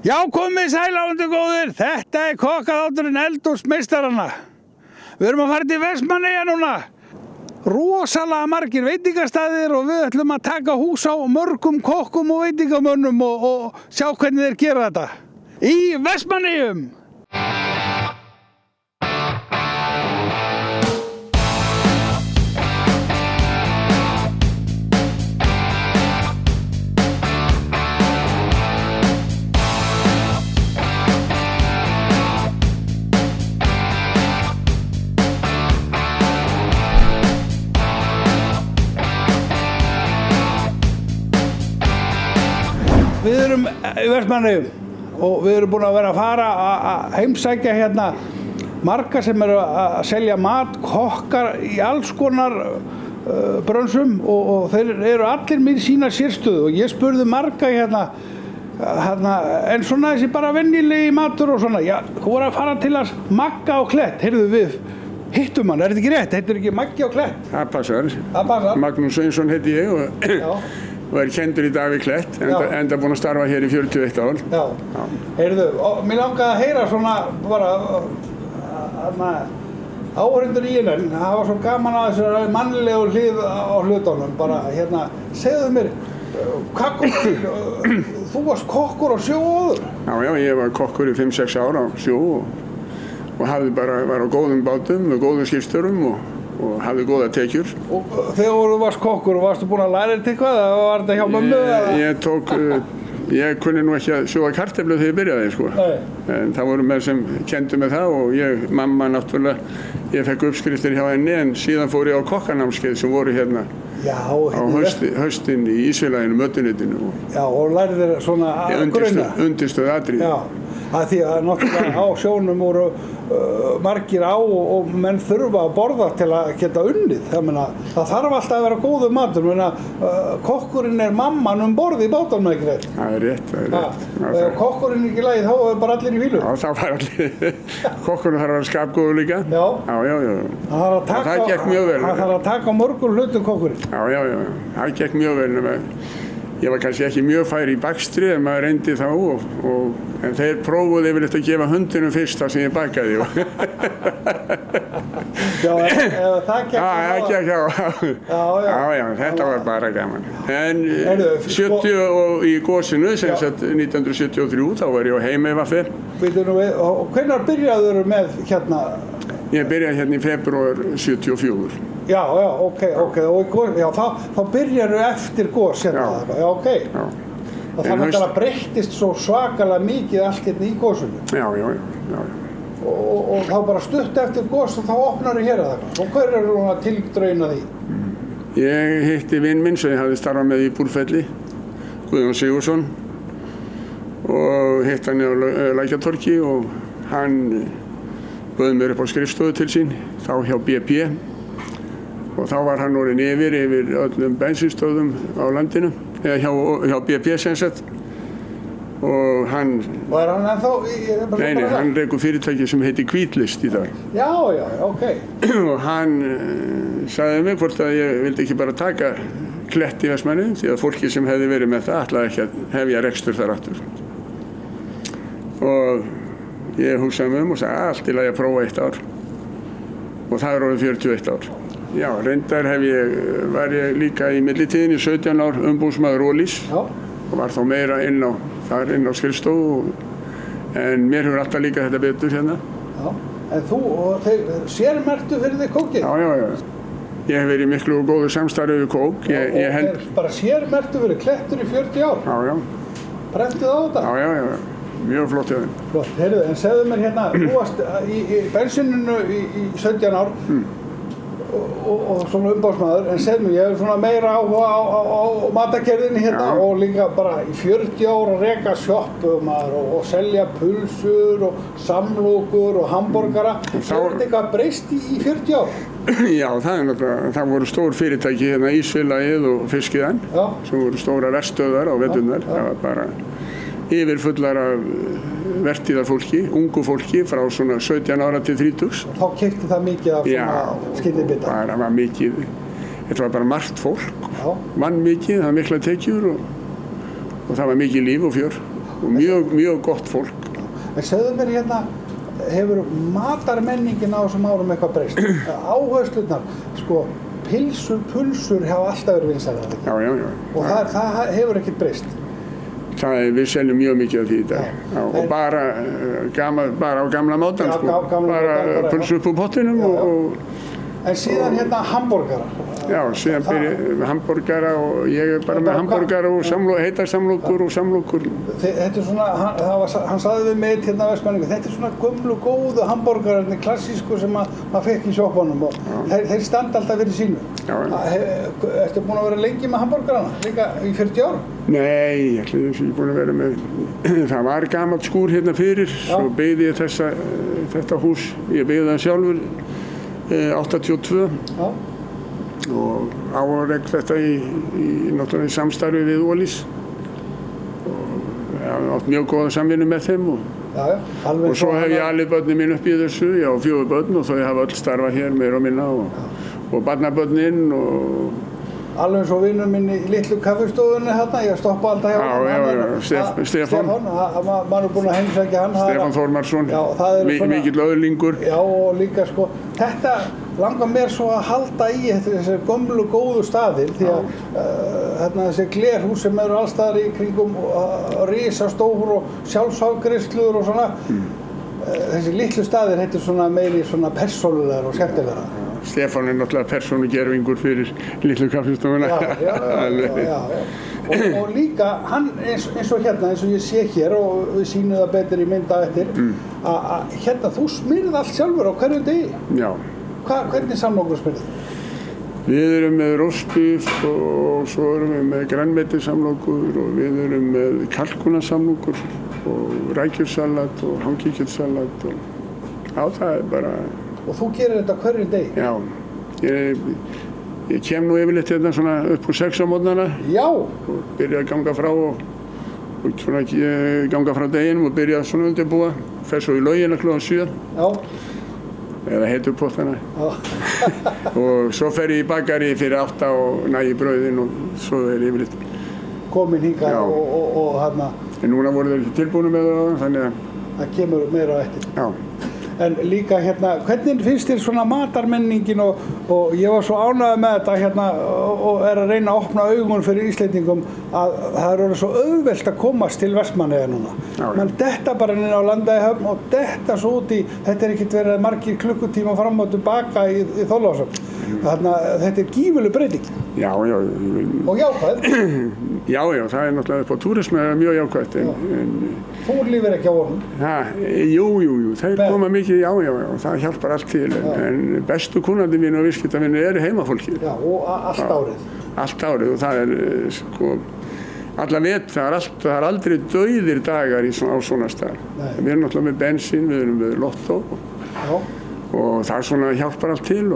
Já, komið sæl áhundu góðir, þetta kokkaþátturinn eldhúsmeistarana. Við erum að fara til Vestmannaeyja núna. Rosalega margir veitingastaðir og við ætlum að taka hús á mörgum kokkum og veitingamönnum og sjá hvernig þeir gera þetta. Í Vestmannaeyjum! Við erum í Vestmannaeyjum og við erum búin að vera að fara að heimsækja hérna marga sem eru að selja mat, kokkar í alls konar brönsum og þeir eru allir með sína sérstöðu og ég spurði marga hérna en svona þessi bara venjulegi matur og svona, já, þú voru að fara til að Magga á Klett, heyrðu við hittum hann, er þetta ekki rétt? Heitir ekki Maggi á Klett? Það passar. Það passar. Magnús Sveinsson heiti ég og er kendur í dag við Klett, enda búinn að starfa hér í 41 ár. Já. Heyrðu, mér langaði að heyra svona bara áhorfendur í henni, það var svo gaman að þessu mannlegu hlið á hlutunum, bara hérna, segðu mér, hvað kom til, þú varst kokkur á sjó áður? Já, ég var kokkur í 5-6 ár á sjó og hafði bara, var á góðum bátum og góðum skipstjórum og hafði góða tekjur. Og þegar þú varst kokkur, varstu búinn að læra þetta eitthvað eða var þetta hjá mömmu? Ég kunni nú ekki að sjóða kartöflu þegar ég byrjaði, sko. En það voru með sem kendu með það og mamma náttúrulega, ég fekk uppskriftir hjá henni en síðan fór ég á kokkanámskeið sem voru hérna á haustin í Ísfélaginu, mötuneytinu. Já, og lærðir svona grunna? Undirstöð atriði. Já, að því að náttúrulega á sjónum voru margir á og menn þurfa að borða til að geta unnið. Það þarf alltaf að vera góður matur. Kokkurinn er mamman borð í bátunum, ekki rétt? Það er rétt. Ef kokkurinn er ekki í lagi, þá er bara allir í fílu. Já, þá var allir. Kokkurinn þarf að vera skapgóður líka. Já. Það gekk mjög vel. Það þarf að taka mörgum hlutum kokkurinn. Já. Það gekk mjög vel. Ég var kannski ekki mjög fær í bakstri en maður reyndi þá en þeir prófuðu yfirleitt að gefa hundinum fyrst það sem ég bakaði. Já, það gekk Já, þetta var bara gaman. En 70 og í gosinu, sem sagt 1973, þá var ég á Heimeyjavaffi. Og hvenær byrjaður með hérna? Ég byrjaði hérna í febrúar 74. Já, ok. Og þá byrjarðu eftir gos hérna. Já, ok. Og þannig að það breyttist svo svakalega mikið allt hérna í gosinu. Já. Og þá bara stutt eftir gos og þá opnaru hér að það. Og hver er þú að tildrauna því? Ég hitti vinn minn sem ég hafði starfað með í Búrfelli, Guðjón Sigurðsson, og hitti hann á Lækjartorgi og hann bauð mér upp á skrifstofu til sín, þá hjá BP. Og þá var hann orðinn yfir öllum bensinstöðum á landinu, eða hjá BP sem sagt. Og hann... Var hann ennþá... Nei, hann rekur fyrirtæki sem heitir Hvítlist í dag. Já, ok. Og hann sagði mig hvort að ég vildi ekki bara taka Klett í Vestmannaeyjum, því að fólki sem hefði verið með það ætlaði ekki að hefja rekstur þar aftur. Og ég hugsaði mig og sagði allt í lagi að prófa 1 ár. Og það er orðið 41 ár. Já, reyndar var ég líka í millitíðinni 17 ár umbúðsmaður Ólís og var þá meira inn á skrifstofu en mér hefur alltaf líka þetta betur hérna. Já, en þú sérmerktu fyrir þig kókið? Já. Ég hef verið í miklu og góðu samstarfi við kók. Og bara sérmerktu fyrir Klettur í 40 ár? Já. Prentuð á þetta? Já. Mjög flott hjá þeim. Flott, heyrðu, en segðu mér hérna, þú varst í bensininu í 17 ár og svona umbásmaður, en segðu mér, ég hef svona meira áhuga á matagerðinni hérna og líka bara í 40 ár að reka sjoppu og selja pulsur og samlokur og hamborgara. Hefur þetta eitthvað breyst í 40 ár? Já, það voru stór fyrirtæki hérna, Ísfélagið og Fiskiðan, sem voru stóra verstöðar á veturnar. Það var bara yfirfullar af vertíðarfólki, ungu fólki frá svona 17 ára til 30. Þá keypti það mikið af svona skyndibita? Já, það var mikið. Þetta var bara margt fólk, vann mikið, það var mikla tekjur og það var mikið líf og fjör. og mjög gott fólk. En segðu mér hérna, hefur matarmenningin á þessum árum eitthvað breyst? Áherslurnar, sko, pulsur hafa alltaf verið vinsælar. Já. Og það hefur ekkert breyst. Við seljum mjög mikið af því í dag. Og bara á gamla mátan, sko. Bara pulsu upp úr pottinum og En síðan hérna hamborgara. Já, síðan byrja hamborgara og ég bara með hamborgara og heitar samlokur og samlokur. Þetta svona, hann sagði við mig hérna Vestmanningu, þetta svona gömlu góðu hamborgararnir, klassísku sem maður fekk í sjoppunum og þeir standa alltaf fyrir sínu. Ertu búin að vera lengi með hamborgarana, líka í 40 ár? Nei, ég er búin að vera með, það var gamalt skúr hérna fyrir, svo byggði ég þetta hús, ég byggði það sjálfur 82 og áreik þetta náttúrulega í samstarfi við Ólís og ég hafði átt mjög góða samvinnu með þeim og svo hef ég alið börnin mín upp í þessu, ég á 4 börn og þau hafa öll starfað hér meira og minna og barnabörnin og alveg svo vinnur minn í litlu kaffistofunni hérna, ég stoppa alltaf hjá Stefán, maður búinn að heimsækja hann. Stefán Þórmarsson, mikill öðlingur. Já, og líka sko, þetta langar mér svo að halda í þessari gömlu góðu staðir því að hérna þessi glerhús sem eru allstaðar í kringum risastór og sjálfsafgreiðslur og svona, þessi litlu staðir heitir svona meiri svona persónulegar og skemmtilegar. Stefán náttúrulega persónugervingur fyrir litlu kaffistofuna. Já. Og líka, hann eins og hérna, eins og ég sé hér og við sýnum það betur í mynda eftir, að hérna þú smyrð allt sjálfur á hverjum degi. Já. Hvernig samlokur smyrð? Við erum með róstbíf og svo erum við með grænmetissamlokur og við erum með kalkunarsamlokur og rækjursalat og hangikjötsalat og það er bara. Og þú gerir þetta hverjum degi? Já, ég kem nú yfirleitt hérna svona upp úr 6 á morgnana. Já! Og byrja að ganga frá og svona ganga frá deginum og byrja svona undirbúa. Fer svo í laugina klukkan 7. Já. Eða heitur pottana. Já. Og svo fer ég í bakari fyrir 8 og næ í brauðin og svo er yfirleitt. Komin hingað og hérna. En núna voru þeir ekki tilbúinu með það, þannig að. Það kemur meira á eftir. Já. En líka hérna, hvernig finnst þér svona matarmenningin og ég var svo ánægður með þetta hérna og er að reyna að opna augun fyrir Íslendingum að það er orðið svo auðvelt að komast til Vestmannaeyja núna. Menn detta bara inn á Landeyjahöfn og detta svo út í, þetta er ekkert verið margir klukkutíma fram og tilbaka í Þorlákshöfn. Þannig að þetta er gífurleg breyting. Já. Og jákvæð. Já, það er náttúrulega upp á túrismu mjög jákvætt. Þú lifir ekki á honum? Jú, þeir koma mikið, já, það hjálpar allt til. En bestu kunnandi mín og viðskiptavinir eru heimafólki. Já, og allt árið? Allt árið og það er, sko, alla veit, það er aldrei dauðir dagar á svona stað. Við erum náttúrulega með bensín, við erum með lottó og það svona hjálpar allt til.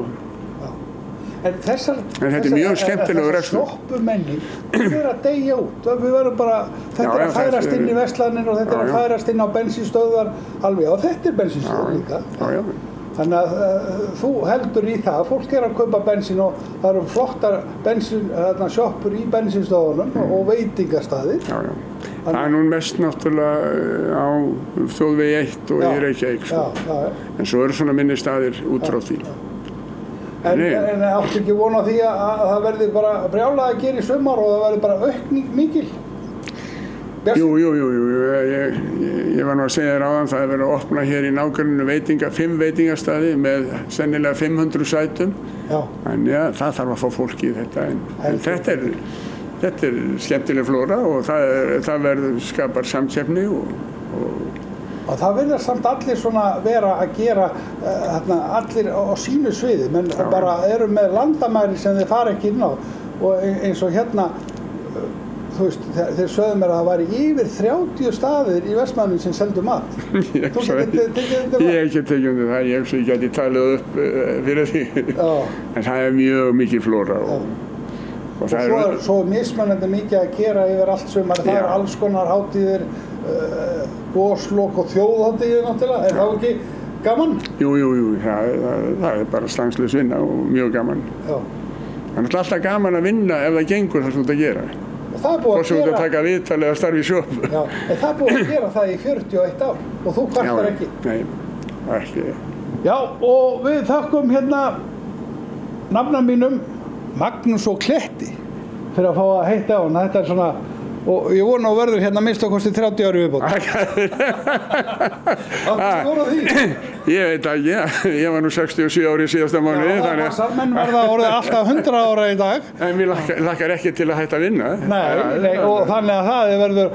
En þetta er mjög skemmtilegur rekstur. Þessar sjoppumenning, það er að deyja út. Við verðum bara, þetta er að færast inn í verslanir og þetta er að færast inn á bensínstöðvar alveg. Og þetta er bensínstöð líka. Já. Þannig að þú heldur í það. Fólk er að kaupa bensín og það eru flottar sjoppur í bensínstöðunum og veitingastaðir. Já. Það er nú mest náttúrulega á Þjóðvegi 1 og í Reykjavík. En svo eru svona minni staðir út frá því. En áttu ekki von á því að það verði bara brjálað að gera í sumar og það verði bara aukning mikil? Jú, ég var nú að segja þér áðan, það er verið að opna hér í nágrenninu 5 veitingastaði með sennilega 500 sætum. Já. En já, það þarf að fá fólki í þetta. En þetta er skemmtileg flóra og það skapar samkeppni og það verður samt allir svona vera að gera allir á sínu sviði, menn bara eru með landamæri sem þeir fara ekki inn á og eins og hérna, þú veist, þeir sögðu mér að það væri yfir 30 staðir í Vestmannaeyjum sem seldu mat. Þú getur tekið undir það? Ég hef ekki tekið undir það, ég geti talið upp fyrir því. En það er mjög mikil flóra og svo er mismunandi mikið að gera yfir allt sumar, það er alls konar hátíðir, goslok og þjóðhátíðir náttúrulega, er það ekki gaman? Jú, það er bara stanslaus vinna og mjög gaman. Það er alltaf gaman að vinna ef það gengur það sem þú ert að gera. Og það er búið Hvort sem þú ert að taka viðtal eða starfa í sjop. Já, en það er búið að gera það í 41 ár og þú kvartar ekki. Nei, ekki. Já, og við þakkum hérna nafna mínum Magnús og Kletti fyrir að fá að heita á hann. Þetta er svona, og ég vona að verður hérna minnst okkur 30 ári viðbót. Áttu voru því? Ég veit ekki, ég var nú 67 ári í síðasta mánuði. Já, salmenn verða orðið alltaf 100 ára í dag. En mér lakkar ekki til að hætta að vinna. Nei, og þannig að það verður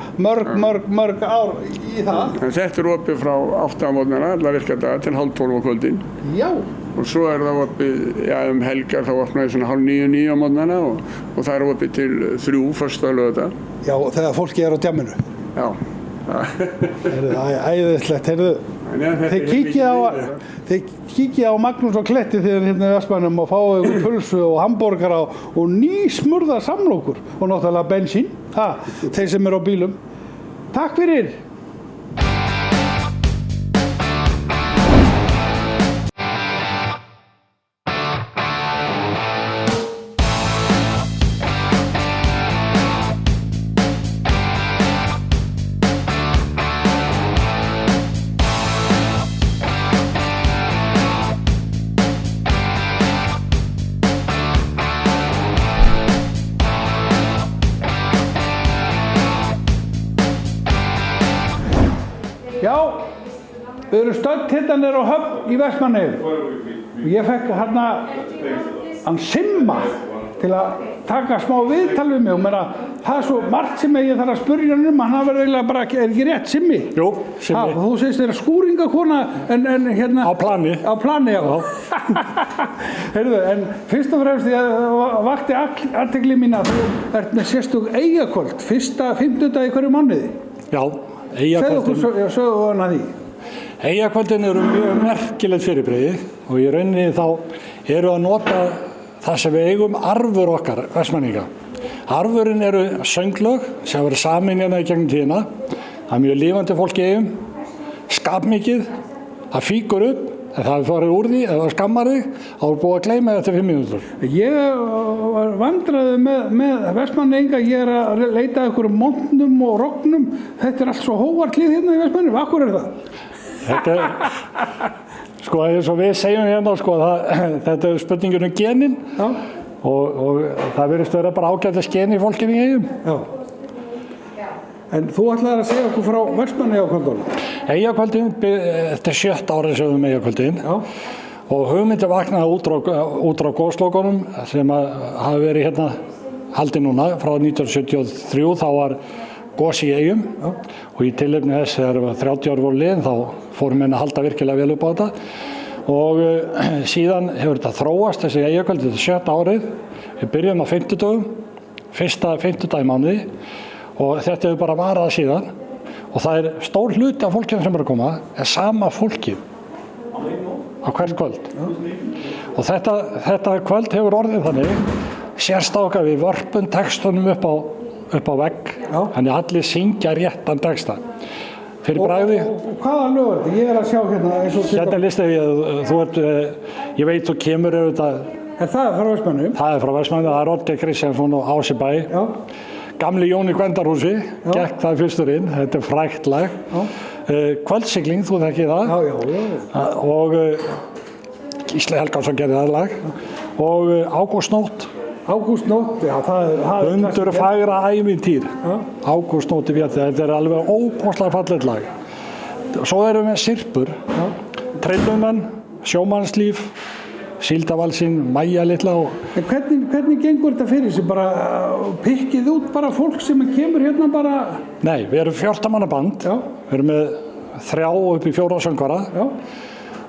mörg ár í það. En þetta er opið frá 8 á mótnana, alla virkadaga til 8:30 á kvöldin. Já. Og svo er það opið, helgar þá opnaði svona 8:30 á mótnana og það er opið til 3 föstudag laugardag. Já, þegar fólki er á djamminu. Já. Æðislegt, heyrðu. Þið kíkið á Magnús og Kletti þegar hérna í Vestmannum og fáið ykkur pulsu og hambúrgara og nýsmurða samlokur og náttúrulega bensín, þeir sem eru á bílum. Takk fyrir! Já, við erum stödd hérna niður á Höfn í Vestmannaeyjum. Ég fekk hérna hann Simma til að taka smá viðtal við mig og meina það er svo margt sem ég þarf að spurja hann hann hafa verið eiginlega bara, er ekki rétt Simmi? Jú, Simmi. Þú segist þér að skúringakona en hérna... Á plani. Á plani, já. Heyrðu, en fyrst og fremst ég vakti athygli mín að þú ert með sérstök Eyjakvöld, fyrsta 50. í hverju mánuði. Já, Eyjakvöldin. Sögðu hann að því. Eyjakvöldin eru mjög merkilegt fyrirbrigði og í rauninni þá eru að nota það sem við eigum arfur okkar, Vestmanninga. Arfurinn eru sönglög sem verður samin hérna í gegnum tíðina. Það er mjög lifandi fólk í eigum, skapmikið, það fíkur upp, en það er farið úr því, ef það skammar þig, þá er búið að gleyma þetta 5 mínútur. Ég var vandraði með Vestmannaeyinga, ég er að leita að einhverjum montnum og rognum. Þetta er allt svo hóvartlið hérna í Vestmannaeyjum, af hverju er það? Þetta er, sko, eins og við segjum hérna, sko, þetta er spurningin genin og það virðist vera bara ágætis gen í fólkinu í eigum. Já. En þú ætlaðir að segja okkur frá Vestmannaeyjakvöldunum? Eyjakvöldin, þetta er 7. árið sem við með Eyjakvöldin og hugmyndi vaknaði út frá góðslokunum sem hafa verið hérna haldið núna frá 1973, þá var gos í Eyjum og í tilefni þess þegar 30 ár voru liðin þá fórum við að halda virkilega vel upp á þetta og síðan hefur þetta þróast þessi Eyjakvöld, þetta er 7. árið. Við byrjum á 50 dögum, fyrsta 50 dag í mánuði og þetta hefur bara varað síðan og það er stór hluti af fólkinu sem er að koma er sama fólkið á hvert kvöld og þetta kvöld hefur orðið þannig sérstaklega við vörpum textunum upp á vegg þannig allir syngja réttan texta fyrir bragði. Og hvaða lög er þetta? Ég er að sjá hérna eins og hérna listaði ég veit þú kemur auðvitað. Er það frá Vestmannaeyjum? Það er frá Vestmannaeyjum, það er Oddi Kristjánsson og Ási Bæ. Gamli Jón í Gvendarhúsi, gekk það fyrstur inn, þetta er frægt lag. Kvöldsigling, þú þekkir það. Já. Og Gísli Helgason gerði það lag. Og Ágústnótt. Ágústnótt, já, það er Undur fagra ævintýr. Ágústnótt í Vétti, þetta er alveg óbúslega fallegt lag. Svo erum við Sirpur, Trillumenn, Sjómannslíf, Síldavalsinn, Mæja litla og... En hvernig gengur þetta fyrir sig? Bara pikkið út bara fólk sem kemur hérna bara... Nei, við erum 14 manna band. Við erum með 3 upp í 4 söngvara.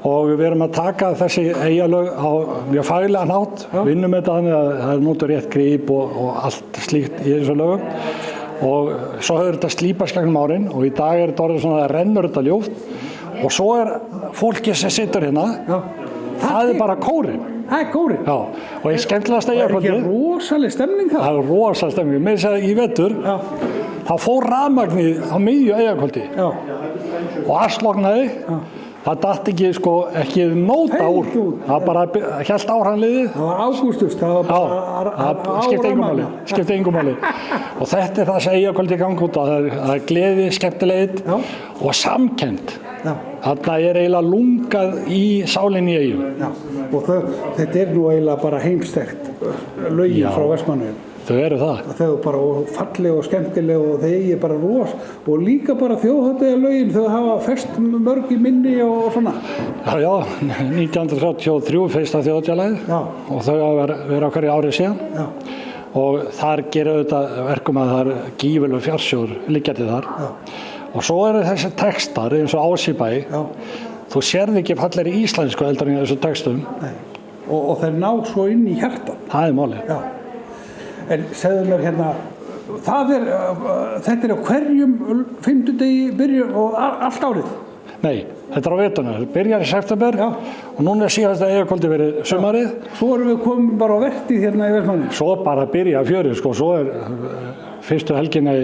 Og við erum að taka þessi eyjalög á mjög faglegan hátt, vinnum þetta þannig að það er notur rétt gríp og allt slíkt í þessu lögum. Og svo hefur þetta slípast gegnum árin og í dag er þetta orðið svona að rennur þetta ljúft. Og svo er fólkið sem situr hérna, það er bara kórinn. Það er kórinn? Já, og ég skemmtilegast Eyjakvöldið. Það er ekki rosaleg stemning það? Það er rosaleg stemning. Með þess að í vetur, þá fór rafmagnið á miðju Eyjakvöldi og allt sloknaði það datt ekki, sko, ekki nóta úr. Það bara hélt áhranliðið. Það var ágústus, það var bara skipti engum máli. Og þetta það sem Eyjakvöldi gangi út á, það gleði, skemmtilegheit og samkennd. Þarna eiginlega lungað í sálinni í Eyjum. Já, og þetta nú eiginlega bara heimstækt lögin frá Vestmannaeyjum. Þau eru það. Þau bara falleg og skemmtileg og þau eigi bara og líka bara þjóðhátíðarlögin, þau hafa fest mörg í minni og svona. Já, 1933 fyrsta þjóðhátíðarlagið og þau hafa verið á hverju ári síðan. Já. Og þar gerir auðvitað verkum að það gífurlegur fjársjóður liggjandi þar. Já. Og svo eru þessi textar eins og Ásibæ. Já. Þú sérð ekki fallegri íslensku heldur en þessu textum. Nei. Og þeir ná svo inn í hjartan. Það er málið. Já. En segðu mér hérna, þetta á hverjum fimmtudegi byrjun og allt árið? Nei, þetta á veturna. Það byrjar í september og núna síðast að Eyjakvöldi verið sumarið. Svo erum við komin bara á vertíð hérna í Vestmannaeyjum. Svo bara byrja fjörið, sko. Svo fyrstu helgina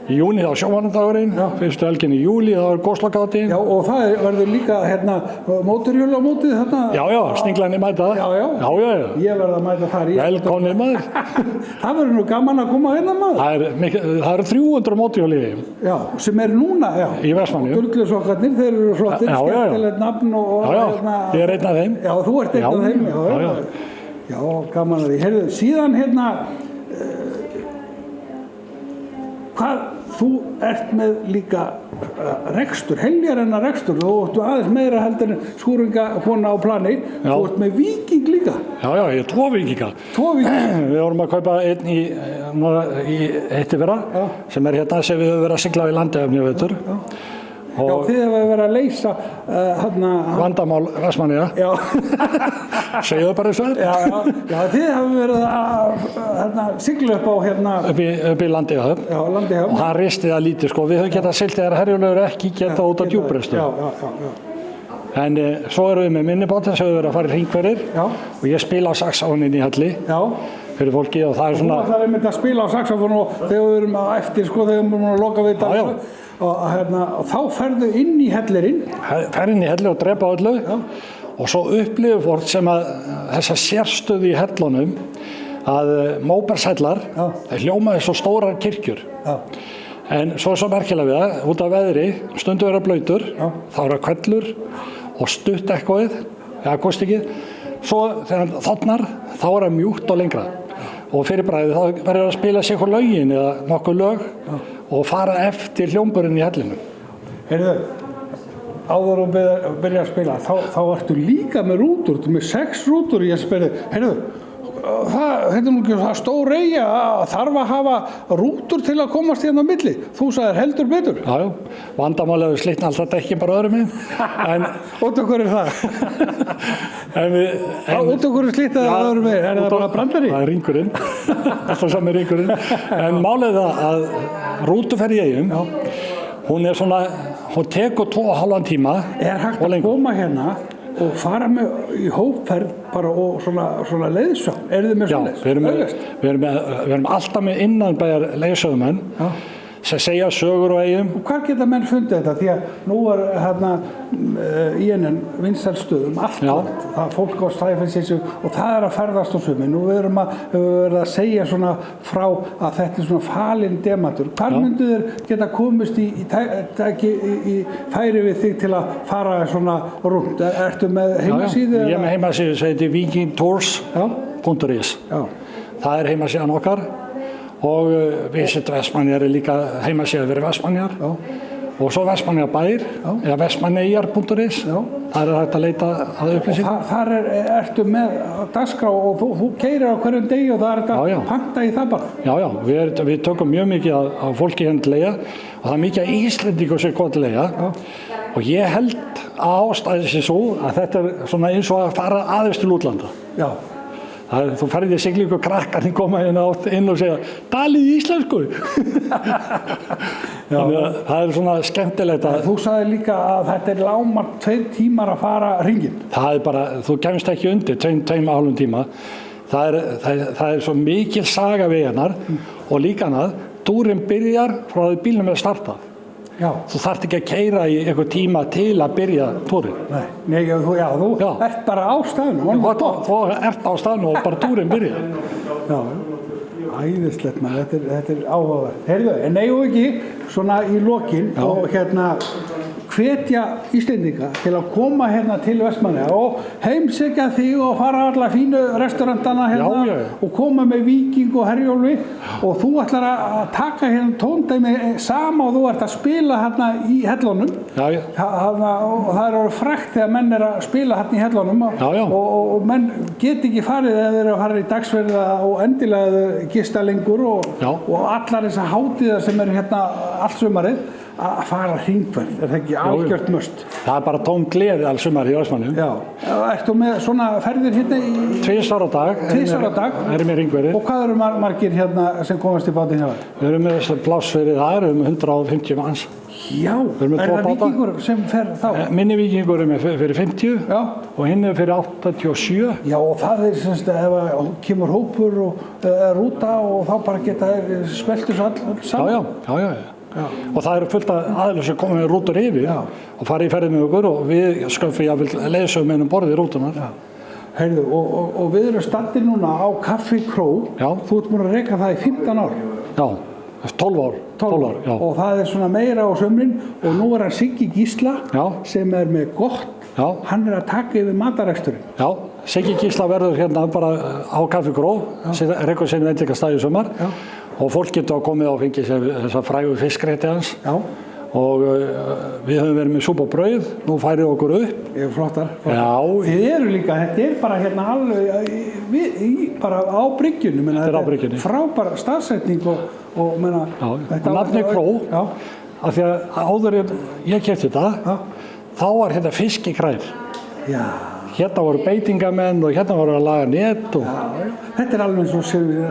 í júni þá sjómannadagurinn, fyrstu helgin í júli þá góðslokkátíðin. Já, og það verður líka hérna mótorhjóla á mótið þarna. Já, sniglarnir mæta það. Já. Ég verð að mæta þar í. Velkomnir maður. Það verður nú gaman að koma hérna maður. Það eru 300 mótorhjóli í Eyjum. Já, sem núna, í Vestmannaeyjum. Dullusokkarnir, þeir eru flottir, skemmtilegt nafn og hérna. Ég er einn af þeim. Já, þú ert einn af þeim. Já, gaman að því. Heyrðu, síðan hérna hvað, þú ert með líka rekstur, heljarinnar rekstur, þú ert aðeins meira heldur en skúringakona á plani, þú ert með Víking líka. Já, ég er 2 víkinga. 2 víkinga? Við vorum að kaupa einn í Hittifyrra, sem hérna sem við höfum verið að sigla í Landeyjahöfn í vetur. Já, þið hefur verið að leysa vandamál Vestmannaeyja. Já. Segðu það bara eins og þetta. Já, þið hefur verið að sigla upp á upp í Landeyjahöfn. Já, Landeyjahöfn. Og hann risti það lítið, sko. Við höfum getað siglt þegar Herjólfur ekki geta út á djúpreistu. Já. En svo erum við með minnibáta sem hefur verið að fara í hringferðir. Já. Og ég spila á saxófóninn í Helli. Já. Fyrir fólki og það er svona. Það einmitt að spila á saxófón og þegar við erum eftir, sko, þegar við erum að loka við þetta. Og þá ferðu inn í hellirinn. Fer inn í helli og drepa öllu. Já. Og svo upplifir fólk sem að þessa sérstöðu í hellunum að Móbergshellar, það hljómaði svo stórar kirkjur. Já. En svo merkilega við það, út af veðri, stundu vera blautur, þá eru hvellur og stutt eitthvað, akústikið. Svo þegar það þotnar, þá er það mjúkt og lengra. Og fyrir bræðið þá verður að spila sig eitthvað lögin eða nokkuð lög og fara eftir hljómburinn í hellinum. Heyrðu, áður og byrja að spila, þá ertu líka með rútur, þú með 6 rútur. Ég spurði, heyrðu, þetta nú ekki það stór eyja, þarf að hafa rútur til að komast hérna á milli. Þú sagðir heldur betur. Já, vandamálið við slitna alltaf dekkin bara öðrum megin. Út af hverju það? Út af hverju slitnaði það öðrum megin? Er það bara brandari? Það er ringurinn, alltaf sami ringurinn. En málið það að rútuferð í Eyjum, hún er svona, hún tekur 2,5 tíma. Er hægt að koma hérna og fara með í hópferð bara og svona leiðsögn? Eru þið með svoleiðis? Við erum alltaf með innanbæjar leiðsögumenn sem segja sögur á Eyjum. Og hvar geta menn fundið þetta? Því að nú er hérna í ennum vinsælstöðum allt land, það er fólk á Snæfellsnessi og það er að ferðast á sumri. Nú við höfum verið að segja svona frá að þetta er svona falinn demantur. Hvar myndu þeir geta komist í færi við þig til að fara svona rúnd? Ertu með heimasíðu? Ég er með heimasíðu sem heitir vikingtours.is. Það er heimasíðan okkar. Og Visit Vestmannaeyjar er líka heimasíða fyrir Vestmannaeyjar. Og svo Vestmannaeyjarbær, eða vestmannaeyjar.is. Þar er hægt að leita að upplýsingum. Og þar ertu með dagskrá og þú keyrir á hverjum degi og það er hægt að panta í það bara. Já, við tökum mjög mikið af fólki hérna til leiga og það er mikið af Íslendingur sem kom til leiga. Og ég held að ástæði sé svo að þetta er svona eins og að fara aðeins til útlanda. Já. Þú ferði í siglingu og krakkarnir koma hérna inn og segja talið íslensku. Þannig að það er svona skemmtilegt að... Þú sagði líka að þetta er lágmark 2 tímar að fara hringinn. Það er bara, þú kemst ekki undir 2,5 tíma. Það er svo mikil saga við hennar og líka annað, túrinn byrjar frá því bílnum er startað. Já. Þú þarft ekki að keyra í einhver tíma til að byrja túrin. Nei, þú ert bara á staðnum. Þú ert á staðnum og bara túrin byrja. Já, æðislegt maður, þetta er áhugavert. Heyrðu, en eigum ekki svona í lokin og hvetja Íslendinga til að koma hérna til Vestmannaeyja og heimsækja þig og fara alla fínu restaurantana hérna og koma með Víking og Herjólfi og þú ætlar að taka hérna tóndæmi sama og þú ert að spila hérna í hellunum. Og það er orðið frægt þegar menn er að spila hérna í hellunum og menn get ekki farið eða þeir eru að fara í dagsverða og endilega gista lengur og allar þessar hátíðar sem eru hérna allt sumarið að fara hringferð, er það ekki algjört must? Það er bara tóm gleði alls sumar í Vestmannaeyjum. Já, ertu með svona ferðir hérna í... 2 á dag. 2 á dag? Erum í hringferðir. Og hvað eru margir hérna sem komast í bátinn hjá þér? Við erum með þessar pláss fyrir það, erum 150 manns. Já, er það Víkingur sem fer þá? Minni Víkingur er með fyrir 50 og hinn er fyrir 87. Já, og það er semst ef kemur hópur og rúta og þá bara geta smeltur svo all saman. Já. Og það eru fullt af aðeins sem komið með rútur yfir og fara í ferði með okkur og við sköfum leiðsögum með borðið rútunar. Heyrðu, og við erum standir núna á Kaffi Kró. Þú ert múin að reka það í 15 ár. Já, 12 ár. 12 ár, já. Og það er svona meira á sömrin og nú er hann Siggi Gísla sem er með gott. Hann er að taka yfir matareksturinn. Já, Siggi Gísla verður hérna bara á Kaffi Kró, rekur sinni veitingastað í sumar. Og fólk getur að komið og fengið sér þessar frægu fiskrétti hans. Og við höfum verið með súpu og brauð, nú færið okkur upp. Flottar. Já. Þið eru líka, þetta er bara hérna alveg, bara á bryggjunum. Þetta er á bryggjunni. Frábær staðsetning og menna... Já, nafnið Kró, af því að áður ég keypti þetta, þá var hérna fiskikrær. Já. Hérna voru beitingamenn og hérna voru að laga net og... Þetta er alveg eins og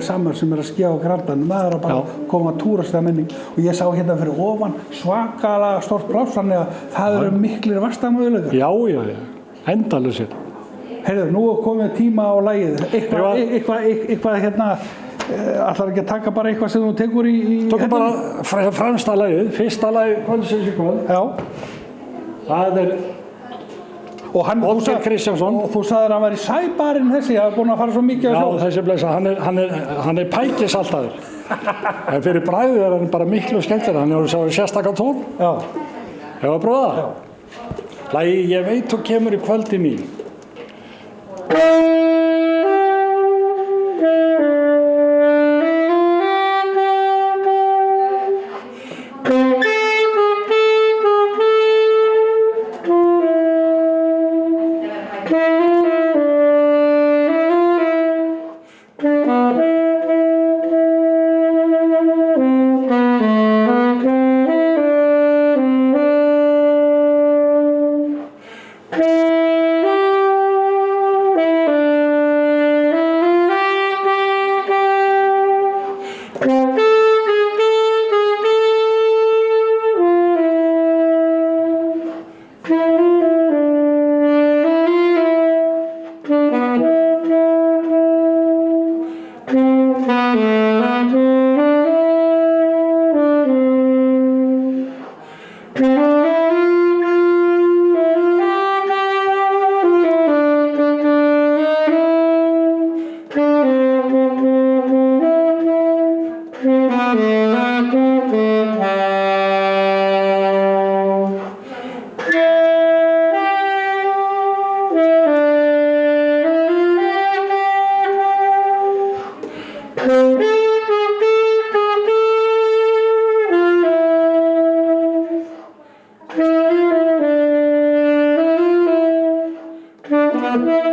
saman sem er að skjá á Grandanum. Það er að bara koma túristamenning og ég sá hérna fyrir ofan svakalega stórt pláss, þannig að það eru miklir vaxtarmöguleikar. Já, endalausir. Heyrðu, nú er komið tíma á lagið. Eitthvað hérna, ætlar ekki að taka bara eitthvað sem þú tekur í... Tökum bara fremsta lagið, fyrsta lagið kvöldsins í kvöld. Já. Það er... Og Óskar Kristjánsson. Og þú sagðir að hann var í sæbarinn þessi, það er búin að fara svo mikið að sjá. Já, þessi blessa, hann er pækisaltaður. En fyrir bragðið er hann bara miklu skemmtilega, hann er að sérstaka tón. Já. Hefur að prófa það? Já. Lagið Ég veit þú kemur í kvöldi mín. Thank you.